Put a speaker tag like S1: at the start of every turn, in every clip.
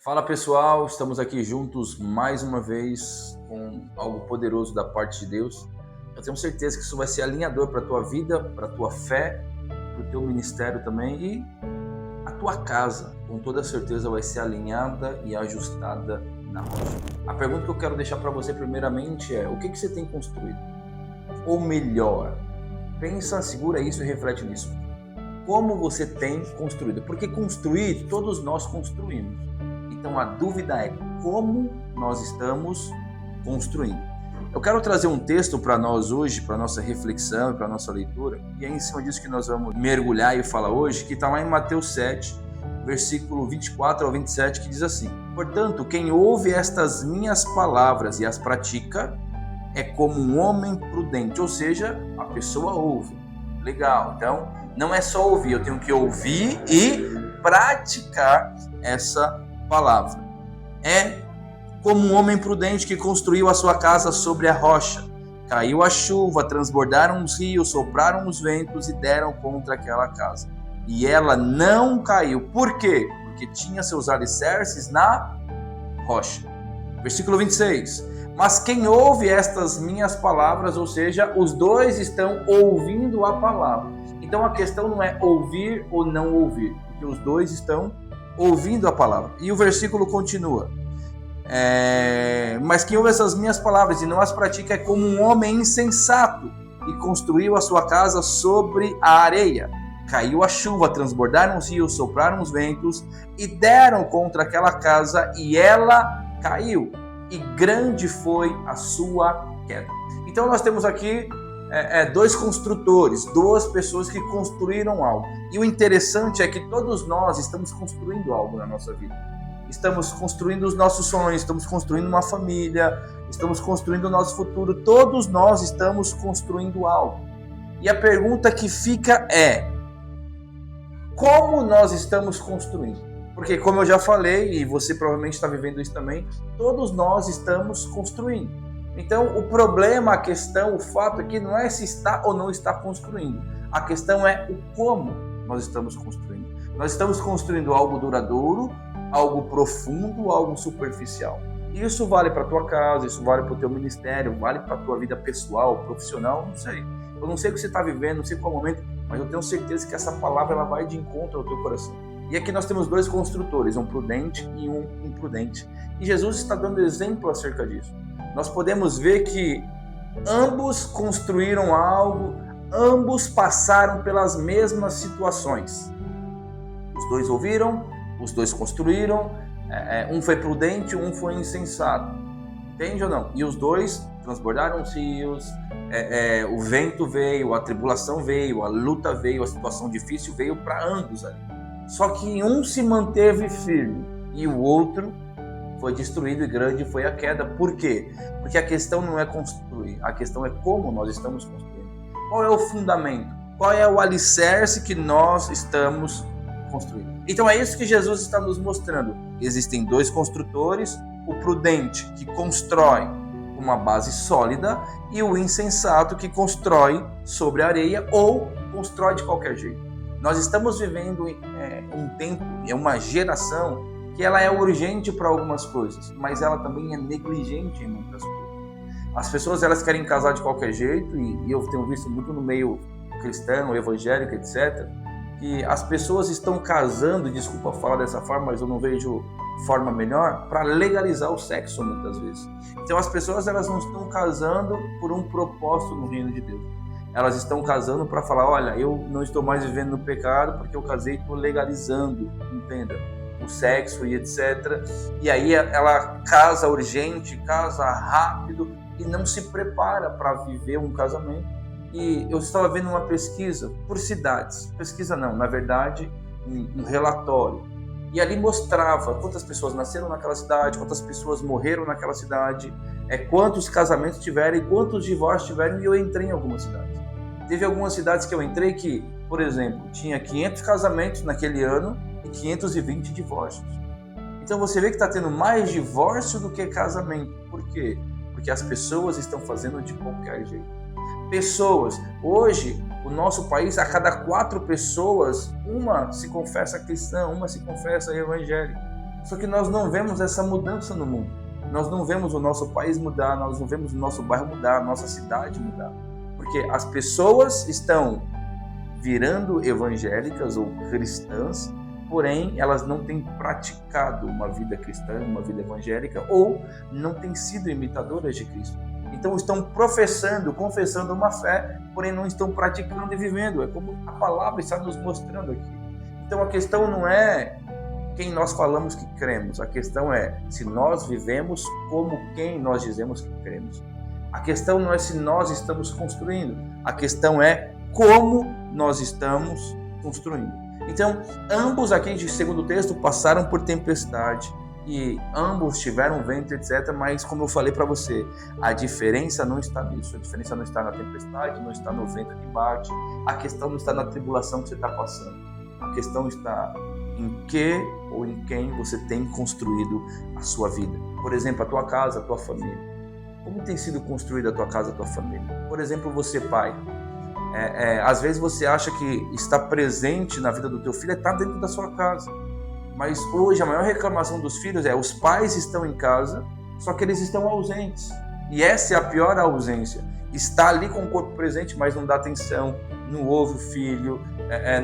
S1: Fala pessoal, estamos aqui juntos mais uma vez com algo poderoso da parte de Deus. Eu tenho certeza que isso vai ser alinhador para a tua vida, para a tua fé, para o teu ministério também e a tua casa, com toda certeza vai ser alinhada e ajustada na rocha. A pergunta que eu quero deixar para você primeiramente é: o que você tem construído? Ou melhor, pensa, segura isso e reflete nisso. Como você tem construído? Porque construir, todos nós construímos. Então a dúvida é como nós estamos construindo. Eu quero trazer um texto para nós hoje, para nossa reflexão e para nossa leitura, e é em cima disso que nós vamos mergulhar e falar hoje, que está lá em Mateus 7, versículo 24 ao 27, que diz assim: portanto, quem ouve estas minhas palavras e as pratica é como um homem prudente, ou seja, a pessoa ouve. Legal, então não é só ouvir, eu tenho que ouvir e praticar essa palavra. É como um homem prudente que construiu a sua casa sobre a rocha. Caiu a chuva, transbordaram os rios, sopraram os ventos e deram contra aquela casa. E ela não caiu. Por quê? Porque tinha seus alicerces na rocha. Versículo 26. Mas quem ouve estas minhas palavras, ou seja, os dois estão ouvindo a palavra. Então a questão não é ouvir ou não ouvir, porque os dois estão ouvindo a palavra. E o versículo continua: mas quem ouve essas minhas palavras e não as pratica é como um homem insensato que construiu a sua casa sobre a areia. Caiu a chuva, transbordaram os rios, sopraram os ventos e deram contra aquela casa e ela caiu. E grande foi a sua queda. Então nós temos aqui dois construtores, duas pessoas que construíram algo. E o interessante é que todos nós estamos construindo algo na nossa vida. Estamos construindo os nossos sonhos, estamos construindo uma família, estamos construindo o nosso futuro. Todos nós estamos construindo algo. E a pergunta que fica é: como nós estamos construindo? Porque, como eu já falei, e você provavelmente está vivendo isso também, todos nós estamos construindo. Então, o problema, a questão, o fato aqui não é se está ou não está construindo. A questão é o como nós estamos construindo. Nós estamos construindo algo duradouro, algo profundo, algo superficial. E isso vale para a tua casa, isso vale para o teu ministério, vale para a tua vida pessoal, profissional, não sei. Eu não sei o que você está vivendo, não sei qual momento, mas eu tenho certeza que essa palavra ela vai de encontro ao teu coração. E aqui nós temos dois construtores, um prudente e um imprudente. E Jesus está dando exemplo acerca disso. Nós podemos ver que ambos construíram algo, ambos passaram pelas mesmas situações. Os dois ouviram, os dois construíram, um foi prudente, um foi insensato. Entende ou não? E os dois transbordaram os rios, o vento veio, a tribulação veio, a luta veio, a situação difícil veio para ambos ali. Só que um se manteve firme e o outro foi destruído e grande foi a queda. Por quê? Porque a questão não é construir, a questão é como nós estamos construindo. Qual é o fundamento? Qual é o alicerce que nós estamos construindo? Então é isso que Jesus está nos mostrando. Existem dois construtores, o prudente que constrói uma base sólida e o insensato que constrói sobre a areia ou constrói de qualquer jeito. Nós estamos vivendo um tempo, uma geração que ela é urgente para algumas coisas, mas ela também é negligente em muitas coisas. As pessoas elas querem casar de qualquer jeito e eu tenho visto muito no meio cristão, evangélico, etc., que as pessoas estão casando, desculpa falar dessa forma, mas eu não vejo forma melhor, para legalizar o sexo muitas vezes. Então as pessoas elas não estão casando por um propósito no reino de Deus. Elas estão casando para falar: olha, eu não estou mais vivendo no pecado porque eu casei e estou legalizando, entenda, o sexo e etc. E aí ela casa urgente, casa rápido e não se prepara para viver um casamento. E eu estava vendo uma pesquisa por cidades, pesquisa não, na verdade, um relatório. E ali mostrava quantas pessoas nasceram naquela cidade, quantas pessoas morreram naquela cidade, quantos casamentos tiveram e quantos divórcios tiveram, e eu entrei em algumas cidades. Teve algumas cidades que eu entrei que, por exemplo, tinha 500 casamentos naquele ano e 520 divórcios. Então você vê que está tendo mais divórcio do que casamento. Por quê? Porque as pessoas estão fazendo de qualquer jeito. Pessoas, hoje, o nosso país, a cada 4 pessoas, uma se confessa cristã, uma se confessa evangélica. Só que nós não vemos essa mudança no mundo. Nós não vemos o nosso país mudar, nós não vemos o nosso bairro mudar, a nossa cidade mudar. Porque as pessoas estão virando evangélicas ou cristãs, porém elas não têm praticado uma vida cristã, uma vida evangélica, ou não têm sido imitadoras de Cristo. Então estão professando, confessando uma fé, porém não estão praticando e vivendo. É como a palavra está nos mostrando aqui. Então a questão não é quem nós falamos que cremos, a questão é se nós vivemos como quem nós dizemos que cremos. A questão não é se nós estamos construindo, a questão é como nós estamos construindo. Então, ambos aqui, segundo o texto, passaram por tempestade e ambos tiveram vento, etc. Mas, como eu falei para você, a diferença não está nisso. A diferença não está na tempestade, não está no vento que bate. A questão não está na tribulação que você está passando. A questão está em que ou em quem você tem construído a sua vida. Por exemplo, a tua casa, a tua família. Como tem sido construída a tua casa, a tua família? Por exemplo, você, pai. Às vezes você acha que estar presente na vida do teu filho é estar dentro da sua casa. Mas hoje a maior reclamação dos filhos é os pais estão em casa, só que eles estão ausentes. E essa é a pior ausência. Está ali com o corpo presente, mas não dá atenção, não ouve o filho,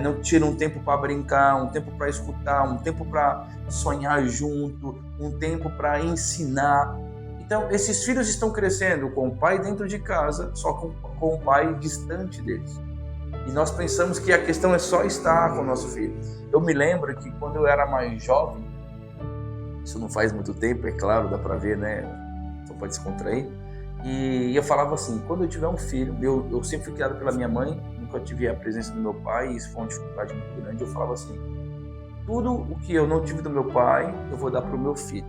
S1: não tira um tempo para brincar, um tempo para escutar, um tempo para sonhar junto, um tempo para ensinar. Então, esses filhos estão crescendo com o pai dentro de casa, só com o pai distante deles. E nós pensamos que a questão é só estar com o nosso filho. Eu me lembro que quando eu era mais jovem, isso não faz muito tempo, é claro, dá para ver, né? Só pode descontrair. E eu falava assim, quando eu tiver um filho, eu sempre fui criado pela minha mãe, nunca tive a presença do meu pai, e isso foi uma dificuldade muito grande. Eu falava assim, tudo o que eu não tive do meu pai, eu vou dar para o meu filho.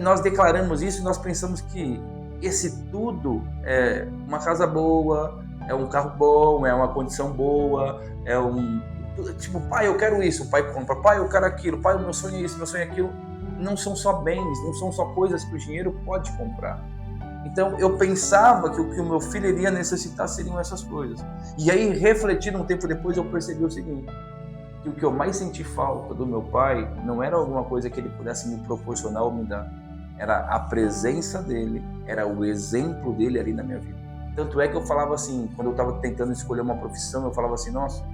S1: Nós declaramos isso e nós pensamos que esse tudo é uma casa boa, é um carro bom, é uma condição boa, é tipo, pai, eu quero isso, o pai compra, pai, eu quero aquilo, pai, o meu sonho é isso, meu sonho é aquilo. Não são só bens, não são só coisas que o dinheiro pode comprar. Então eu pensava que o que o meu filho iria necessitar seriam essas coisas. E aí, refletindo um tempo depois, eu percebi o seguinte, que o que eu mais senti falta do meu pai não era alguma coisa que ele pudesse me proporcionar ou me dar. Era a presença dele, era o exemplo dele ali na minha vida. Tanto é que eu falava assim, quando eu estava tentando escolher uma profissão, eu falava assim, nossa,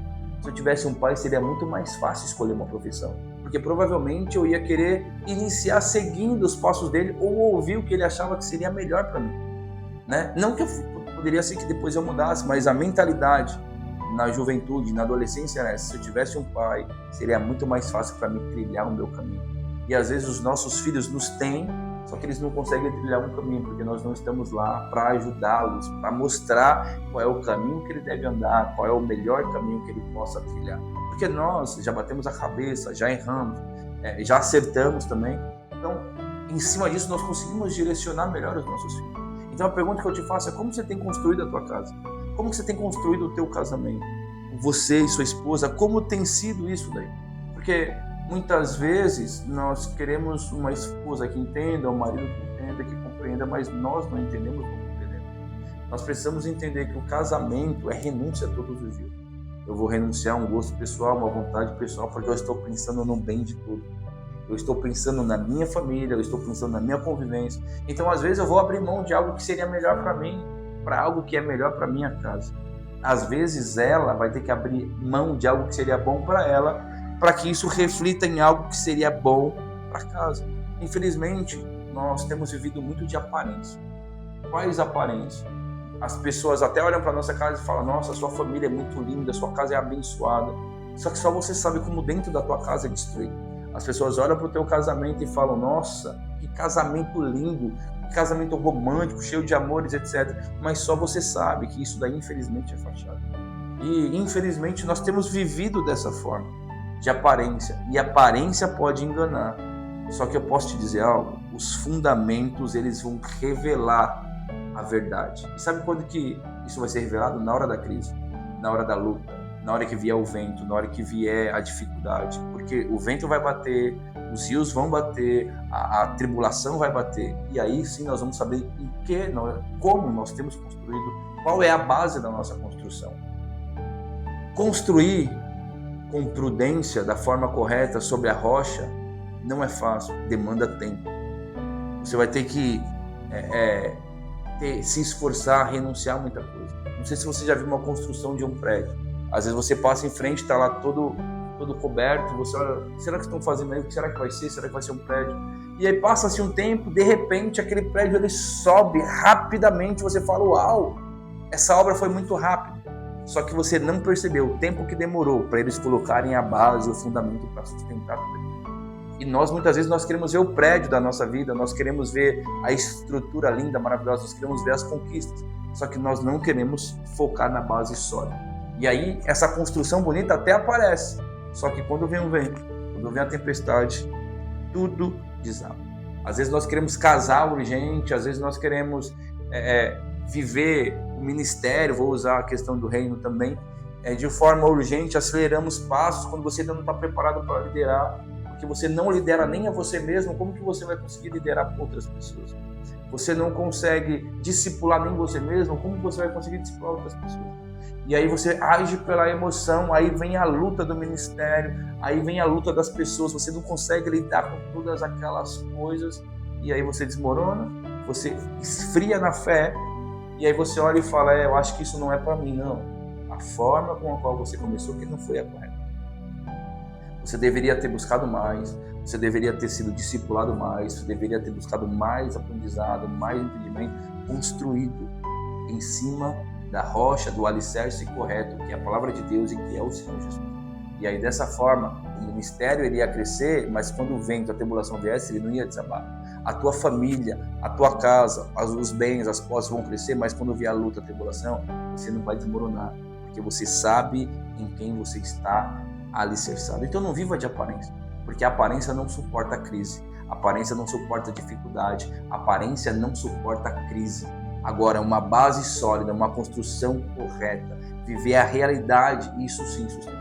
S1: se eu tivesse um pai seria muito mais fácil escolher uma profissão. Porque provavelmente eu ia querer iniciar seguindo os passos dele ou ouvir o que ele achava que seria melhor para mim. Né? Não que eu poderia ser que depois eu mudasse, mas a mentalidade na juventude, na adolescência era essa. Se eu tivesse um pai, seria muito mais fácil para mim trilhar o meu caminho. E às vezes os nossos filhos nos têm, só que eles não conseguem trilhar um caminho, porque nós não estamos lá para ajudá-los, para mostrar qual é o caminho que ele deve andar, qual é o melhor caminho que ele possa trilhar. Porque nós já batemos a cabeça, já erramos, já acertamos também. Então, em cima disso, nós conseguimos direcionar melhor os nossos filhos. Então, a pergunta que eu te faço é como você tem construído a tua casa? Como você tem construído o teu casamento? Você e sua esposa, como tem sido isso daí? Porque muitas vezes nós queremos uma esposa que entenda, um marido que entenda, que compreenda, mas nós não entendemos, não compreendemos. Nós precisamos entender que o casamento é renúncia todos os dias. Eu vou renunciar a um gosto pessoal, uma vontade pessoal, porque eu estou pensando no bem de tudo. Eu estou pensando na minha família, eu estou pensando na minha convivência. Então, às vezes, eu vou abrir mão de algo que seria melhor para mim, para algo que é melhor para minha casa. Às vezes, ela vai ter que abrir mão de algo que seria bom para ela, para que isso reflita em algo que seria bom para casa. Infelizmente, nós temos vivido muito de aparência. Quais aparências? As pessoas até olham para nossa casa e falam, nossa, sua família é muito linda, sua casa é abençoada. Só que só você sabe como dentro da tua casa é destruído. As pessoas olham para o teu casamento e falam, nossa, que casamento lindo, que casamento romântico, cheio de amores, etc. Mas só você sabe que isso daí, infelizmente, é fachada. E, infelizmente, nós temos vivido dessa forma, de aparência. E aparência pode enganar. Só que eu posso te dizer algo, os fundamentos, eles vão revelar a verdade. E sabe quando que isso vai ser revelado? Na hora da crise, na hora da luta, na hora que vier o vento, na hora que vier a dificuldade. Porque o vento vai bater, os rios vão bater, a tribulação vai bater. E aí sim nós vamos saber como nós temos construído, qual é a base da nossa construção. Construir com prudência, da forma correta, sobre a rocha, não é fácil, demanda tempo. Você vai ter que se esforçar, renunciar a muita coisa. Não sei se você já viu uma construção de um prédio. Às vezes você passa em frente, está lá todo coberto, você olha, será que estão fazendo aí? O que será que vai ser? Será que vai ser um prédio? E aí passa-se um tempo, de repente aquele prédio ele sobe rapidamente, você fala, uau, essa obra foi muito rápida. Só que você não percebeu o tempo que demorou para eles colocarem a base, o fundamento para sustentar tudo aquilo. E nós, muitas vezes, nós queremos ver o prédio da nossa vida, nós queremos ver a estrutura linda, maravilhosa, nós queremos ver as conquistas. Só que nós não queremos focar na base sólida. E aí, essa construção bonita até aparece. Só que quando vem o vento, quando vem a tempestade, tudo desaba. Às vezes nós queremos casar urgente, às vezes nós queremos viver o ministério, vou usar a questão do reino também, de forma urgente, aceleramos passos quando você ainda não está preparado para liderar, porque você não lidera nem a você mesmo, como que você vai conseguir liderar outras pessoas? Você não consegue discipular nem você mesmo, como você vai conseguir discipular outras pessoas? E aí você age pela emoção, aí vem a luta do ministério, aí vem a luta das pessoas, você não consegue lidar com todas aquelas coisas, e aí você desmorona, você esfria na fé, e aí você olha e fala, eu acho que isso não é para mim, não. A forma com a qual você começou que não foi a correta. Você deveria ter buscado mais, você deveria ter sido discipulado mais, você deveria ter buscado mais aprendizado, mais entendimento, construído em cima da rocha, do alicerce correto, que é a palavra de Deus e que é o Senhor Jesus. E aí dessa forma, o ministério ele ia crescer, mas quando o vento, a tribulação viesse, ele não ia desabar. A tua família, a tua casa, os bens, as posses vão crescer, mas quando vier a luta, a tribulação, você não vai desmoronar, porque você sabe em quem você está alicerçado. Então não viva de aparência, porque a aparência não suporta a crise, a aparência não suporta a dificuldade, a aparência não suporta a crise. Agora, uma base sólida, uma construção correta, viver a realidade, isso sim sustenta.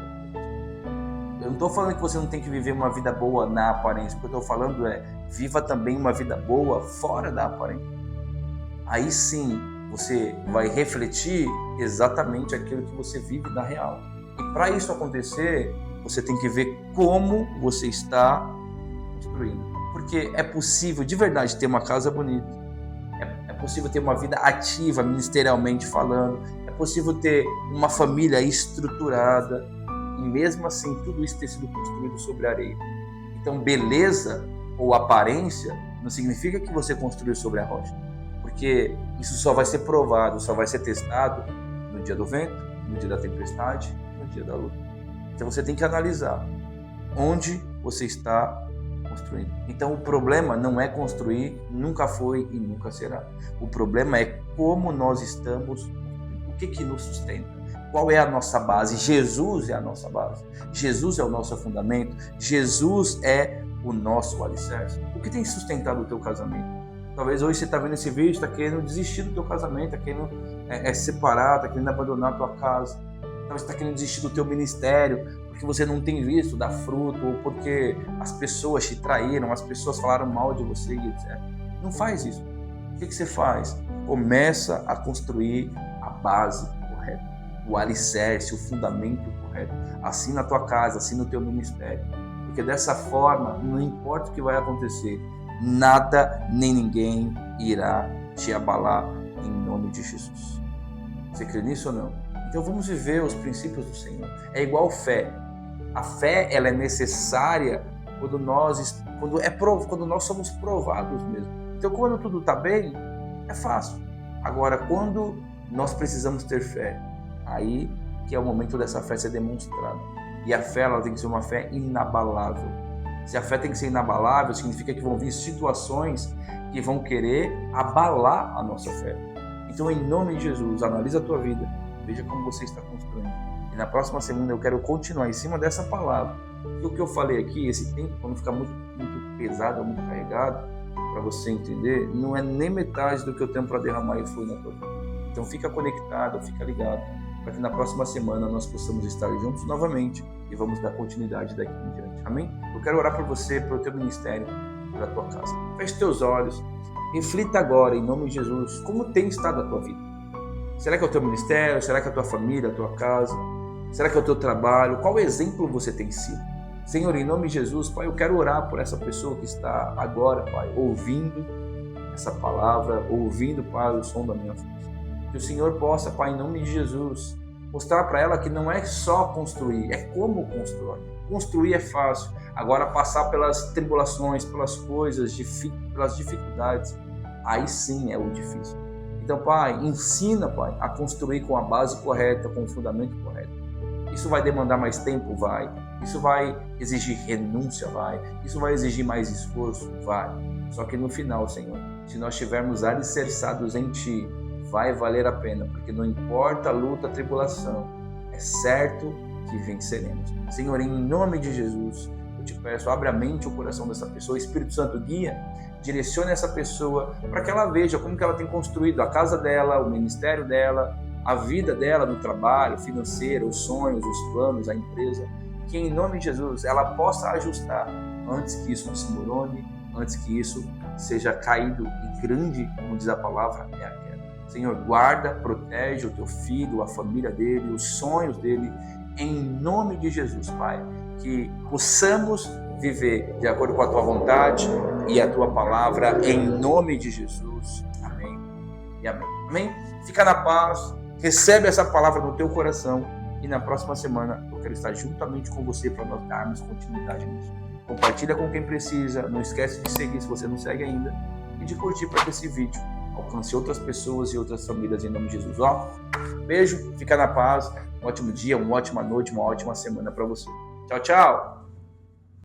S1: Eu não estou falando que você não tem que viver uma vida boa na aparência, o que eu estou falando é, viva também uma vida boa fora da aparência. Aí sim, você vai refletir exatamente aquilo que você vive na real. E para isso acontecer, você tem que ver como você está construindo. Porque é possível, de verdade, ter uma casa bonita. É possível ter uma vida ativa, ministerialmente falando. É possível ter uma família estruturada. E mesmo assim, tudo isso ter sido construído sobre areia. Então, beleza ou aparência não significa que você construiu sobre a rocha. Porque isso só vai ser provado, só vai ser testado no dia do vento, no dia da tempestade, no dia da luta. Então, você tem que analisar onde você está construindo. Então, o problema não é construir, nunca foi e nunca será. O problema é como nós estamos, o que nos sustenta. Qual é a nossa base? Jesus é a nossa base. Jesus é o nosso fundamento. Jesus é o nosso alicerce. O que tem sustentado o teu casamento? Talvez hoje você está vendo esse vídeo, está querendo desistir do teu casamento, está querendo se separar, está querendo abandonar a tua casa. Talvez está querendo desistir do teu ministério, porque você não tem visto dar fruto, ou porque as pessoas te traíram, as pessoas falaram mal de você, etc. Não faz isso. O que você faz? Começa a construir a base correta, o alicerce, o fundamento correto. Assim na tua casa, assim no teu ministério. Porque dessa forma, não importa o que vai acontecer, nada nem ninguém irá te abalar em nome de Jesus. Você crê nisso ou não? Então vamos viver os princípios do Senhor. É igual fé. A fé ela é necessária quando nós somos provados mesmo. Então quando tudo está bem, é fácil. Agora quando nós precisamos ter fé, aí que é o momento dessa fé ser demonstrada. E a fé ela tem que ser uma fé inabalável. Se a fé tem que ser inabalável, significa que vão vir situações que vão querer abalar a nossa fé. Então em nome de Jesus, analisa a tua vida. Veja como você está construindo. E na próxima semana eu quero continuar em cima dessa palavra. Porque o que eu falei aqui, esse tempo, quando ficar muito pesado, muito carregado, para você entender, não é nem metade do que eu tenho para derramar e fluir na tua vida. Então fica conectado, fica ligado, para que na próxima semana nós possamos estar juntos novamente e vamos dar continuidade daqui em diante. Amém? Eu quero orar por você, pelo teu ministério, pela tua casa. Feche teus olhos, reflita agora, em nome de Jesus, como tem estado a tua vida. Será que é o teu ministério? Será que é a tua família, a tua casa? Será que é o teu trabalho? Qual exemplo você tem sido? Senhor, em nome de Jesus, Pai, eu quero orar por essa pessoa que está agora, Pai, ouvindo essa palavra, ouvindo, Pai, o som da minha voz. Que o Senhor possa, Pai, em nome de Jesus, mostrar para ela que não é só construir, é como constrói. Construir é fácil, agora passar pelas tribulações, pelas coisas, pelas dificuldades, aí sim é o difícil. Então, Pai, ensina, Pai, a construir com a base correta, com o fundamento correto. Isso vai demandar mais tempo? Vai. Isso vai exigir renúncia? Vai. Isso vai exigir mais esforço? Vai. Só que no final, Senhor, se nós estivermos alicerçados em Ti, vai valer a pena, porque não importa a luta, a tribulação, é certo que venceremos. Senhor, em nome de Jesus, eu te peço, abre a mente e o coração dessa pessoa, Espírito Santo guia, direcione essa pessoa para que ela veja como que ela tem construído a casa dela, o ministério dela, a vida dela no trabalho, financeiro, os sonhos, os planos, a empresa, que em nome de Jesus ela possa ajustar antes que isso desmorone, antes que isso seja caído e grande, como diz a palavra, é a queda. Senhor, guarda, protege o teu filho, a família dele, os sonhos dele, em nome de Jesus, Pai, que possamos viver de acordo com a tua vontade e a tua palavra, em nome de Jesus. Amém e amém. Amém? Fica na paz, recebe essa palavra no teu coração e na próxima semana eu quero estar juntamente com você para nós darmos continuidade nisso. Compartilha com quem precisa, não esquece de seguir se você não segue ainda e de curtir para que esse vídeo alcance outras pessoas e outras famílias em nome de Jesus. Beijo, fica na paz, um ótimo dia, uma ótima noite, uma ótima semana para você. Tchau, tchau!